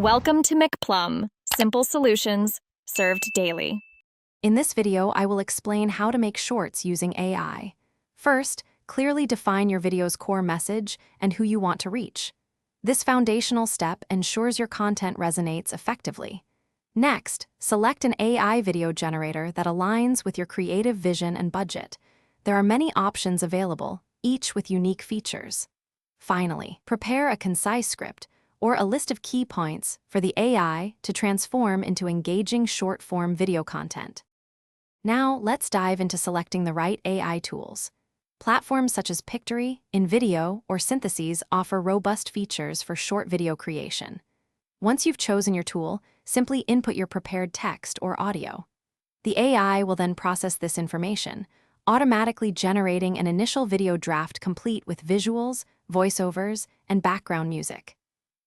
Welcome to McPlum, simple solutions served daily. In this video, I will explain how to make shorts using AI. First, clearly define your video's core message and who you want to reach. This foundational step ensures your content resonates effectively. Next, select an AI video generator that aligns with your creative vision and budget. There are many options available, each with unique features. Finally, prepare a concise script or a list of key points for the AI to transform into engaging short-form video content. Now, let's dive into selecting the right AI tools. Platforms such as Pictory, InVideo, or Syntheses offer robust features for short video creation. Once you've chosen your tool, simply input your prepared text or audio. The AI will then process this information, automatically generating an initial video draft complete with visuals, voiceovers, and background music.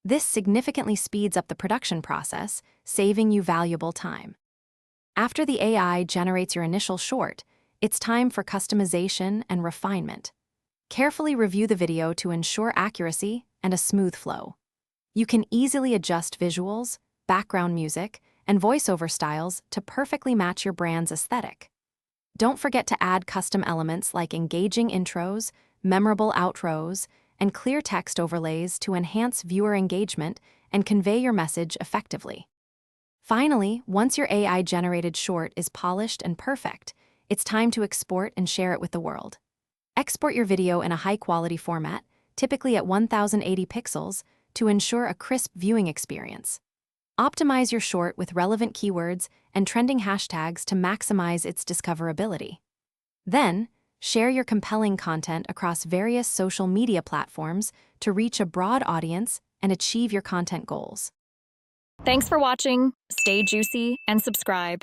This significantly speeds up the production process, saving you valuable time. After the AI generates your initial short, it's time for customization and refinement. Carefully review the video to ensure accuracy and a smooth flow. You can easily adjust visuals, background music, and voiceover styles to perfectly match your brand's aesthetic. Don't forget to add custom elements like engaging intros, memorable outros, and clear text overlays to enhance viewer engagement and convey your message effectively. Finally, once your AI-generated short is polished and perfect, it's time to export and share it with the world. Export your video in a high-quality format, typically at 1080 pixels, to ensure a crisp viewing experience. Optimize your short with relevant keywords and trending hashtags to maximize its discoverability. Then, share your compelling content across various social media platforms to reach a broad audience and achieve your content goals. Thanks for watching. Stay juicy and subscribe.